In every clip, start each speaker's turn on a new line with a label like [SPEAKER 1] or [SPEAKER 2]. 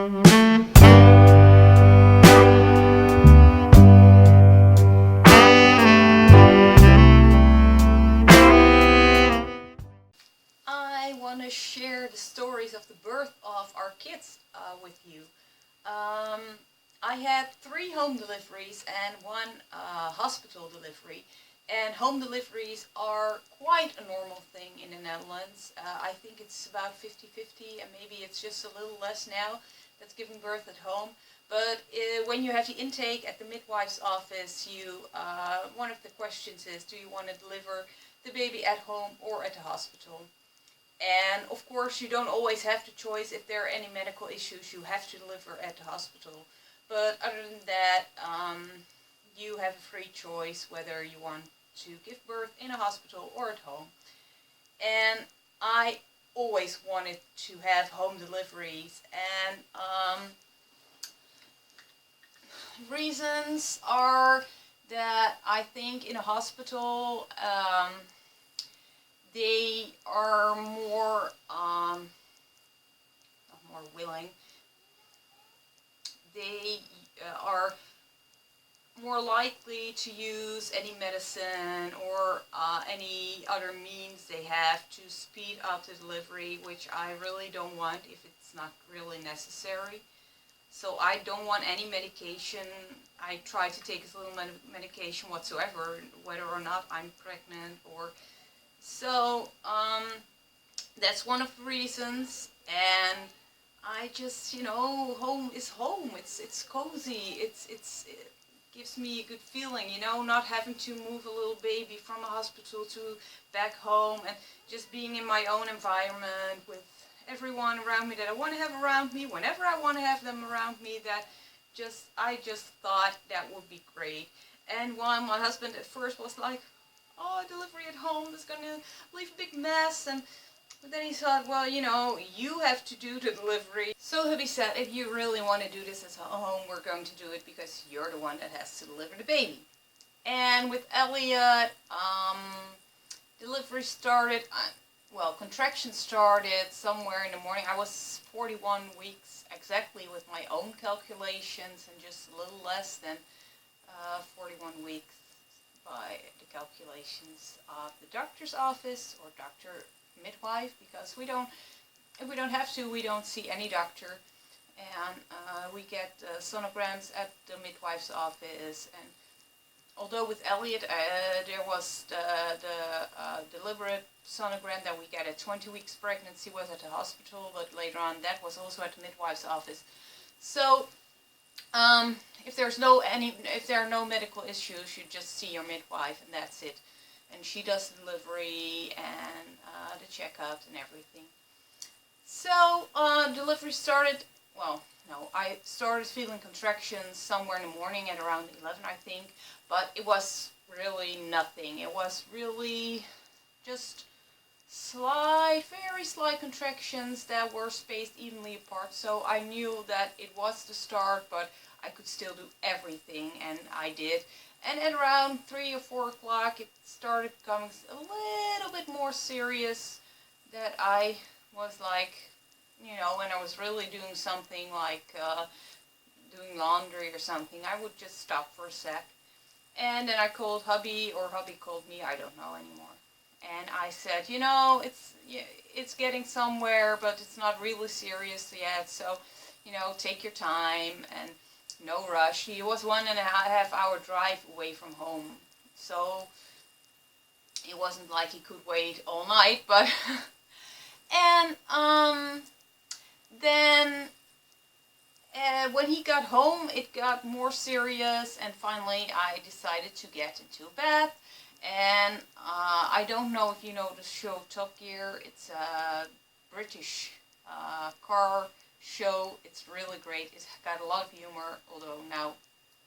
[SPEAKER 1] I want to share the stories of the birth of our kids with you. Um, I had 3 home deliveries and 1 hospital delivery. And home deliveries are quite a normal thing in the Netherlands. I think it's about 50-50, and maybe it's just a little less now that's giving birth at home. But when you have the intake at the midwife's office, one of the questions is, do you want to deliver the baby at home or at the hospital? And of course, you don't always have the choice. If there are any medical issues, you have to deliver at the hospital. But other than that, you have a free choice whether you want to give birth in a hospital or at home. And I always wanted to have home deliveries, and reasons are that I think in a hospital they are more willing. They are more likely to use any medicine or any other means they have to speed up the delivery, which I really don't want if it's not really necessary. So I don't want any medication. I try to take as little medication whatsoever, whether or not I'm pregnant or so. That's one of the reasons. And I just, home is home. It's cozy. It gives me a good feeling, not having to move a little baby from a hospital to back home, and just being in my own environment with everyone around me that I want to have around me whenever I want to have them around me. I just thought that would be great. And while my husband at first was like, oh, delivery at home is going to leave a big mess, but then he thought, well, you have to do the delivery. So hubby said, if you really want to do this at home, we're going to do it because you're the one that has to deliver the baby. And with Elliot, delivery started, contraction started somewhere in the morning. I was 41 weeks exactly with my own calculations, and just a little less than 41 weeks by the calculations of the doctor's office or doctor midwife, because if we don't have to, we don't see any doctor, and we get sonograms at the midwife's office. And although with Elliot there was the deliberate sonogram that we get at 20 weeks pregnancy was at the hospital, but later on that was also at the midwife's office. So if there are no medical issues, you just see your midwife and that's it. And she does the delivery and the checkups and everything. So delivery started, I started feeling contractions somewhere in the morning at around 11, I think. But it was really nothing. It was really just very slight contractions that were spaced evenly apart. So I knew that it was the start, but I could still do everything, and I did. And at around 3 or 4 o'clock, it started becoming a little bit more serious, that I was like, when I was really doing something like doing laundry or something, I would just stop for a sec. And then I called hubby, or hubby called me, I don't know anymore. And I said, it's getting somewhere, but it's not really serious yet, so, take your time and no rush. He was 1.5 hour drive away from home, so it wasn't like he could wait all night, but and then when he got home, it got more serious, and finally I decided to get into a bath. And I don't know if you know the show Top Gear. It's a British car show. It's really great. It's got a lot of humor, although now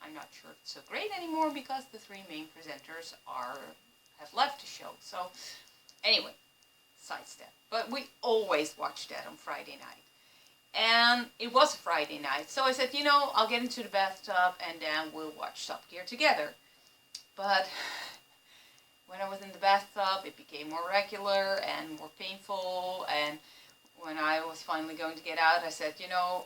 [SPEAKER 1] I'm not sure it's so great anymore because the 3 main presenters have left the show. So anyway, sidestep. But we always watch that on Friday night. And it was a Friday night, so I said, I'll get into the bathtub and then we'll watch Top Gear together. But when I was in the bathtub, it became more regular and more painful, and when I was finally going to get out, I said,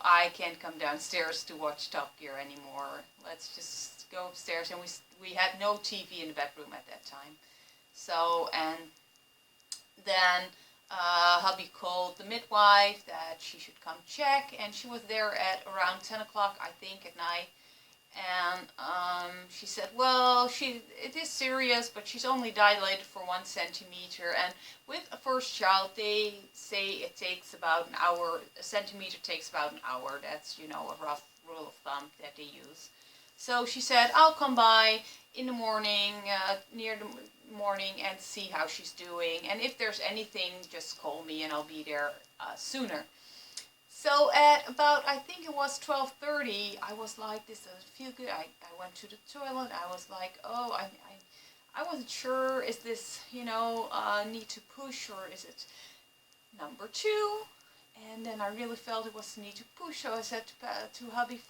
[SPEAKER 1] I can't come downstairs to watch Top Gear anymore. Let's just go upstairs. And we had no TV in the bedroom at that time. So, and then hubby called the midwife that she should come check, and she was there at around 10 o'clock, I think, at night. And she said, well, it is serious, but she's only dilated for 1 centimeter. And with a first child, they say it takes about an hour. A centimeter takes about an hour. That's, a rough rule of thumb that they use. So she said, I'll come by in the morning, near the morning, and see how she's doing. And if there's anything, just call me and I'll be there sooner. So at about, I think it was 12:30, I was like, this doesn't feel good. I went to the toilet. I was like, oh, I wasn't sure, is this, need to push, or is it number 2? And then I really felt it was the need to push. So I said to hubby,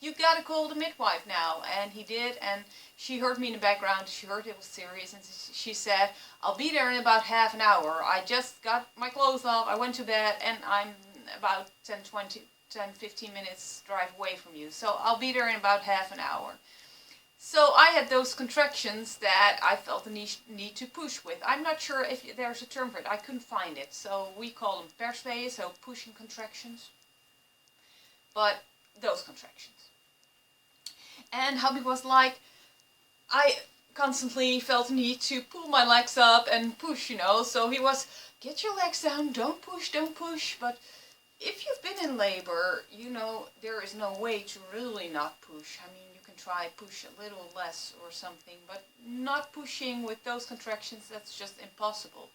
[SPEAKER 1] you got to call the midwife now. And he did. And she heard me in the background. She heard it was serious. And she said, I'll be there in about half an hour. I just got my clothes off. I went to bed, and I'm about 10-15 minutes drive away from you. So I'll be there in about half an hour. So I had those contractions that I felt the need to push with. I'm not sure if there's a term for it. I couldn't find it. So we call them persweeën, so pushing contractions. But those contractions. And hubby was like, I constantly felt the need to pull my legs up and push, So he was, get your legs down, don't push. But if you've been in labor, there is no way to really not push. I mean, you can try push a little less or something, but not pushing with those contractions, that's just impossible.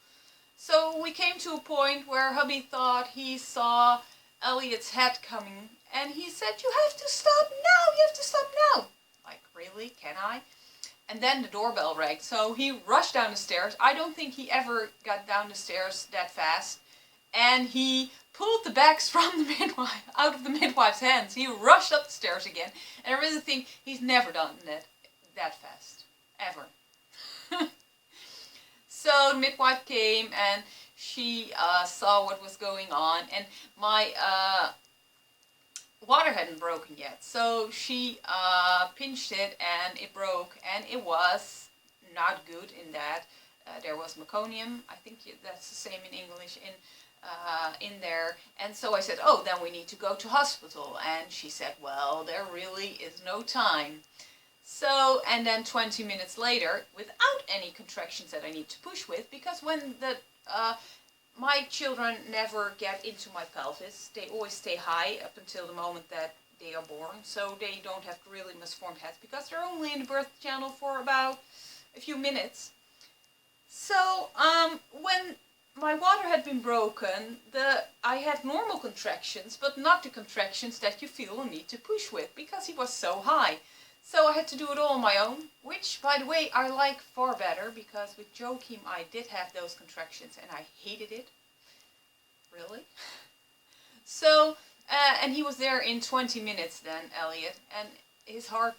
[SPEAKER 1] So we came to a point where hubby thought he saw Elliot's head coming, and he said, you have to stop now. Like, really? Can I? And then the doorbell rang, so he rushed down the stairs. I don't think he ever got down the stairs that fast. And he pulled the bags from the midwife, out of the midwife's hands. He rushed up the stairs again. And I really think he's never done that fast. Ever. So the midwife came, and she saw what was going on. And my water hadn't broken yet. So she pinched it, and it broke. And it was not good in that. There was meconium. I think that's the same in English. In there, and so I said, oh, then we need to go to hospital. And she said, well, there really is no time. So, and then 20 minutes later, without any contractions that I need to push with, because when my children never get into my pelvis, they always stay high up until the moment that they are born, so they don't have really misformed heads, because they're only in the birth channel for about a few minutes. So, when my water had been broken, I had normal contractions, but not the contractions that you feel a need to push with, because he was so high. So I had to do it all on my own, which, by the way, I like far better, because with Joachim I did have those contractions, and I hated it. Really? So, and he was there in 20 minutes then, Elliot, and his heart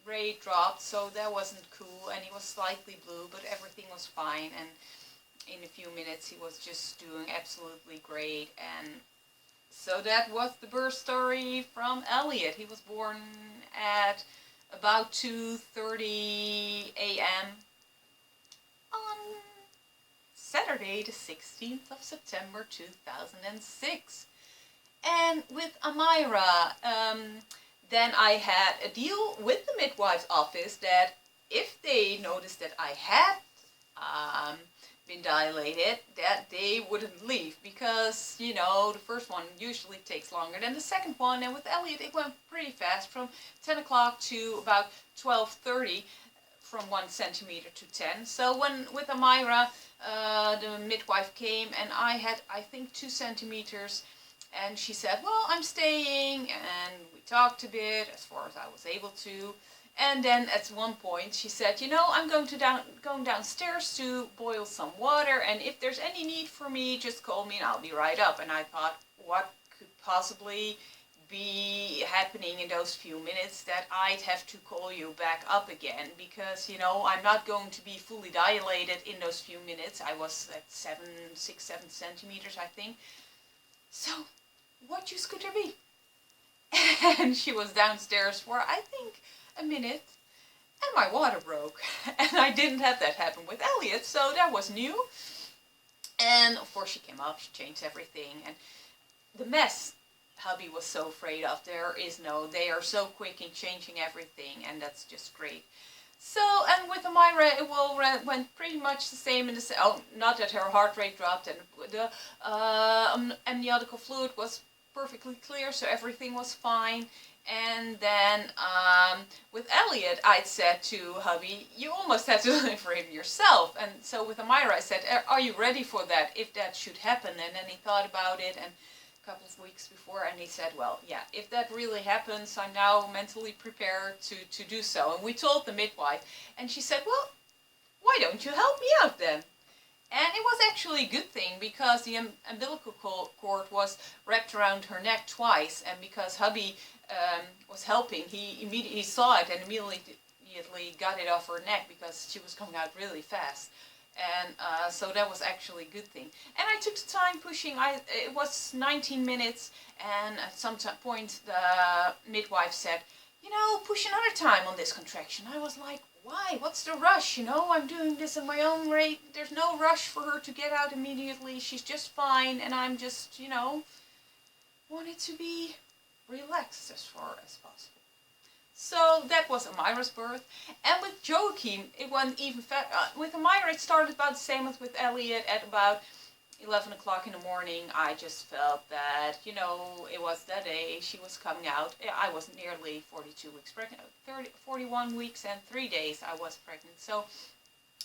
[SPEAKER 1] rate dropped, so that wasn't cool, and he was slightly blue, but everything was fine, and in a few minutes he was just doing absolutely great. And so that was the birth story from Elliot. He was born at about 2:30 a.m. on Saturday the 16th of September 2006. And with Amira, then I had a deal with the midwife's office that if they noticed that I had been dilated, that they wouldn't leave, because the first one usually takes longer than the second one. And with Elliot it went pretty fast, from 10 o'clock to about 12:30, from 1 centimeter to 10. So with Amira, the midwife came, and I had, I think, 2 centimeters, and she said, well, I'm staying, and we talked a bit as far as I was able to. And then at one point she said, I'm going downstairs to boil some water, and if there's any need for me, just call me and I'll be right up. And I thought, what could possibly be happening in those few minutes that I'd have to call you back up again? Because, I'm not going to be fully dilated in those few minutes. I was at 6-7 centimeters, I think. so what use could there be? And she was downstairs for, I think, a minute, and my water broke. And I didn't have that happen with Elliot, so that was new. And of course she came up, she changed everything, and the mess hubby was so afraid of, they are so quick in changing everything, and that's just great. So, and with Amira, it went pretty much the same not that her heart rate dropped, and the amniotic fluid was perfectly clear, so everything was fine. And then with Elliot, I'd said to hubby, you almost had to deliver him yourself. And so with Amira, I said, are you ready for that, if that should happen? And then he thought about it, and couple of weeks before, and he said, well, yeah, if that really happens, I'm now mentally prepared to do so. And we told the midwife, and she said, well, why don't you help me out then? And it was actually a good thing, because the umbilical cord was wrapped around her neck twice, and because hubby was helping, he saw it and immediately got it off her neck, because she was coming out really fast. And so that was actually a good thing. And I took the time pushing. It was 19 minutes, and at some point the midwife said, push another time on this contraction. I was like, why? What's the rush? I'm doing this at my own rate. There's no rush for her to get out immediately. She's just fine, and I'm just, wanted to be relaxed as far as possible. So that was Amira's birth. And with Joachim, it went even faster. With Amira, it started about the same as with Elliot. At about 11 o'clock in the morning, I just felt that, it was that day she was coming out. I was nearly 42 weeks pregnant, 41 weeks and 3 days I was pregnant. So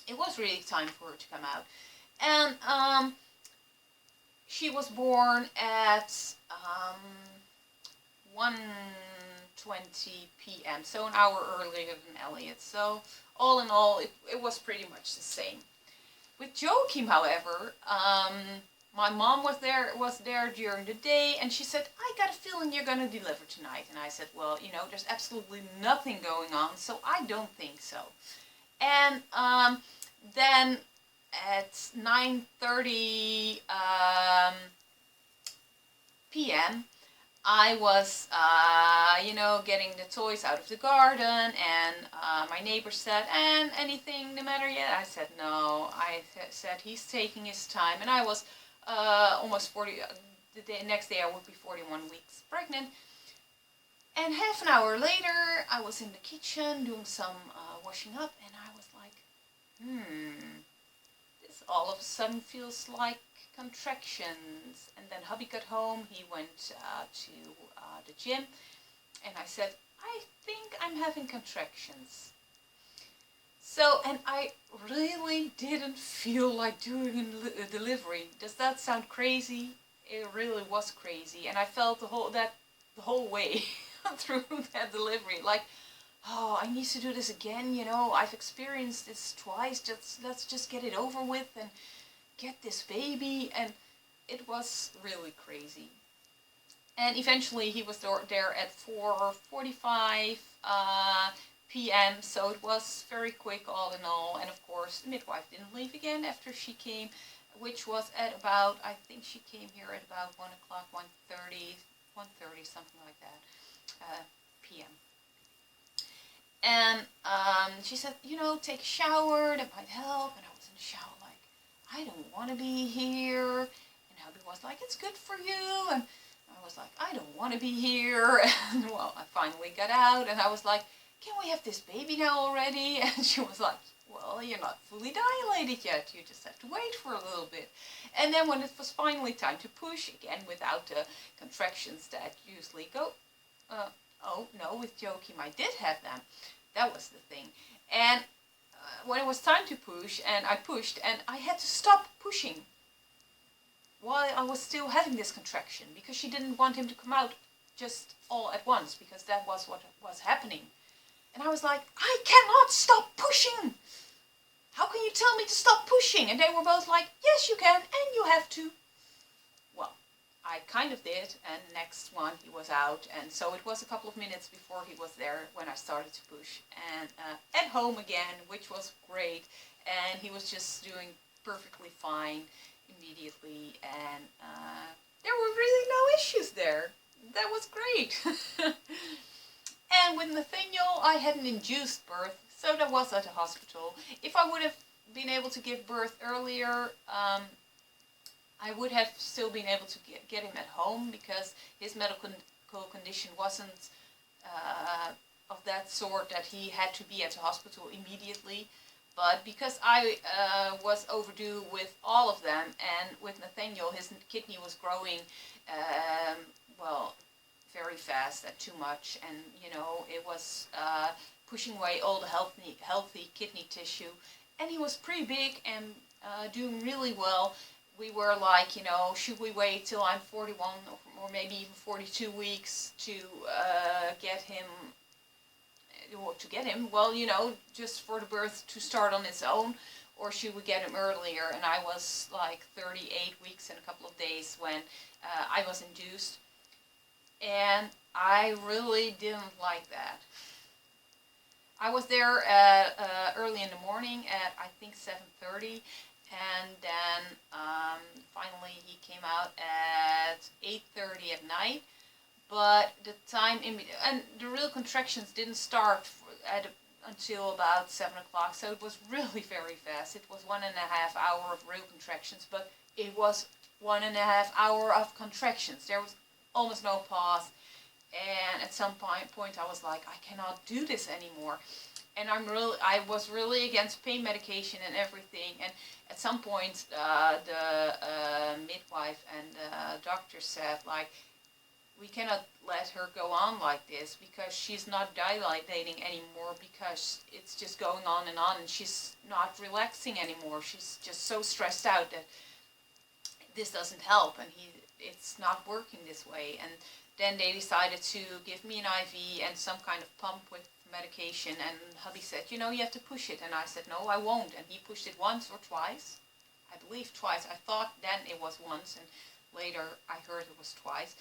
[SPEAKER 1] it was really time for her to come out. And she was born at 1:20 p.m., so an hour earlier than Elliot. So all in all, it was pretty much the same. With Joachim, however, my mom was there during the day, and she said, I got a feeling you're going to deliver tonight. And I said, well, there's absolutely nothing going on, so I don't think so. And then at 9:30 p.m., I was, getting the toys out of the garden, and my neighbor said, and anything the matter yet? I said, no. I said, he's taking his time, and I was almost 40, next day I would be 41 weeks pregnant. And half an hour later, I was in the kitchen doing some washing up, and I was like, this all of a sudden feels like contractions. And then hubby got home, he went to the gym, and I said, I think I'm having contractions. So, and I really didn't feel like doing a delivery. Does that sound crazy? It really was crazy, and I felt the whole way through that delivery, like, oh, I need to do this again, I've experienced this twice, let's just get it over with and get this baby. And it was really crazy. And eventually he was there at 4:45 p.m., so it was very quick all in all. And of course the midwife didn't leave again after she came, which was at about, I think she came here at about 1 o'clock, 1:30, something like that, p.m. And she said, take a shower, that might help. And I was in the shower like, I don't want to be here. And hubby was like, it's good for you. And I was like, I don't want to be here. And well, I finally got out, and I was like, can we have this baby now already? And she was like, well, you're not fully dilated yet. You just have to wait for a little bit. And then when it was finally time to push, again, without the contractions that usually go, oh, no, with Joachim I did have them. That was the thing. And when it was time to push, and I pushed, and I had to stop pushing while I was still having this contraction, because she didn't want him to come out just all at once, because that was what was happening. And I was like, I cannot stop pushing! How can you tell me to stop pushing? And they were both like, yes, you can, and you have to. Well, I kind of did, and next one he was out, and so it was a couple of minutes before he was there when I started to push. And at home again, which was great, and he was just doing perfectly fine immediately. And there were really no issues there. That was great. And with Nathaniel, I had an induced birth, so that was at a hospital. If I would have been able to give birth earlier, I would have still been able to get him at home because his medical condition wasn't of that sort that he had to be at the hospital immediately. But because I was overdue with all of them, and with Nathaniel, his kidney was growing, well, very fast and too much, and it was pushing away all the healthy kidney tissue, and he was pretty big and doing really well. We were like, should we wait till I'm 41 or maybe even 42 weeks to get him? Well, just for the birth to start on its own, or should we get him earlier? And I was like 38 weeks and a couple of days when I was induced, and I really didn't like that. I was there early in the morning at I think 7:30, and then finally he came out at 8:30 at night. But the time and the real contractions didn't start until about 7 o'clock, so it was really very fast. It was 1.5 hours of real contractions, but it was 1.5 hours of contractions. There was almost no pause, and at some point I was like, I cannot do this anymore. And I was really against pain medication and everything. And at some point, the midwife and the doctor said, like, we cannot let her go on like this because she's not dilating anymore, because it's just going on, and she's not relaxing anymore. She's just so stressed out that this doesn't help, and it's not working this way. And then they decided to give me an IV and some kind of pump with medication, and hubby said, you have to push it. And I said, no, I won't. And he pushed it once or twice. I believe twice. I thought then it was once, and later I heard it was twice.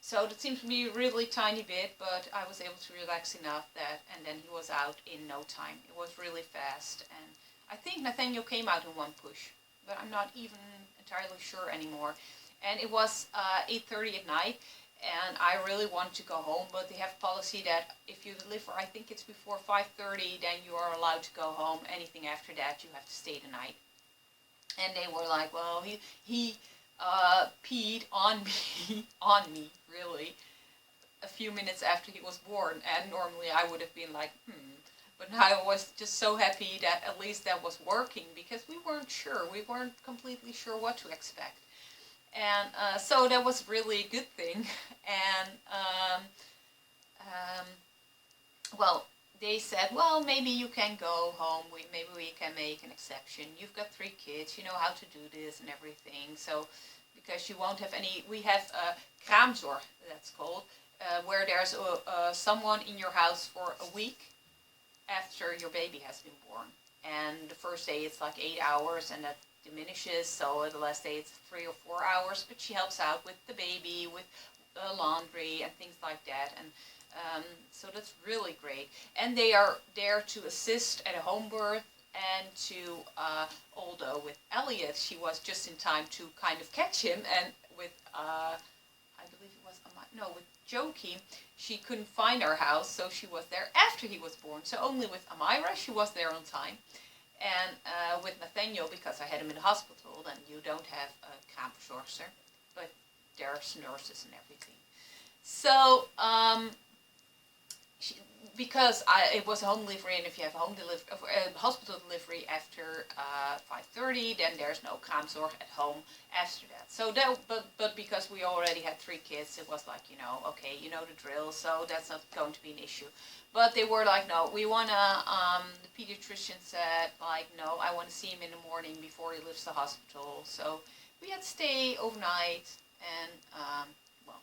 [SPEAKER 1] So that seemed to be a really tiny bit, but I was able to relax enough and then he was out in no time. It was really fast, and I think Nathaniel came out in one push, but I'm not even entirely sure anymore. And it was 8:30 at night, and I really wanted to go home, but they have policy that if you deliver, I think it's before 5:30, then you are allowed to go home. Anything after that, you have to stay the night. And they were like, well, he peed on me, really, a few minutes after he was born, and normally I would have been like, But I was just so happy that at least that was working, because we weren't completely sure what to expect. And so that was really a good thing. And well, they said, well, maybe you can go home, maybe we can make an exception. You've got 3 kids, you know how to do this and everything. So, because you won't have we have kraamzorg, that's called, where there's someone in your house for a week after your baby has been born. And the first day it's like 8 hours, and that diminishes, so the last day it's 3 or 4 hours, but she helps out with the baby, with laundry and things like that. And so that's really great. And they are there to assist at a home birth, and to, although with Elliot, she was just in time to kind of catch him, and with, I believe it was, with Joki, she couldn't find our house, so she was there after he was born. So only with Amira, she was there on time. And with Nathaniel, because I had him in the hospital, then you don't have a kraamzorgster, but there's nurses and everything. So, because it was a home delivery, and if you have a hospital delivery after 5:30, then there's no kraamzorg at home after that. So but because we already had 3 kids, it was like, okay, you know the drill, so that's not going to be an issue. But they were like, no, we wanna. The pediatrician said, like, no, I want to see him in the morning before he leaves the hospital. So we had to stay overnight, and well,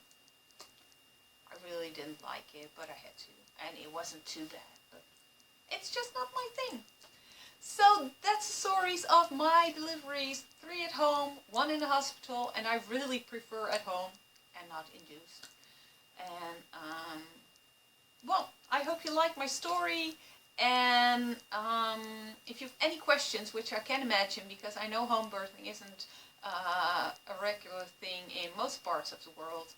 [SPEAKER 1] I really didn't like it, but I had to. And it wasn't too bad, but it's just not my thing. So that's the stories of my deliveries. 3 at home, 1 in the hospital, and I really prefer at home and not induced. And well, I hope you like my story. And if you have any questions, which I can imagine, because I know home birthing isn't a regular thing in most parts of the world.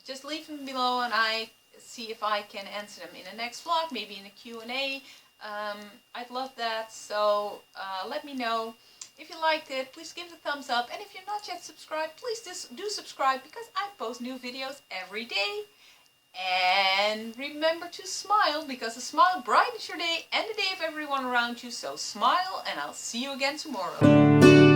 [SPEAKER 1] Just leave them below and I see if I can answer them in the next vlog, maybe in a Q&A. I'd love that, so let me know. If you liked it, please give it a thumbs up, and if you're not yet subscribed, please do subscribe, because I post new videos every day. And remember to smile, because a smile brightens your day and the day of everyone around you. So smile, and I'll see you again tomorrow.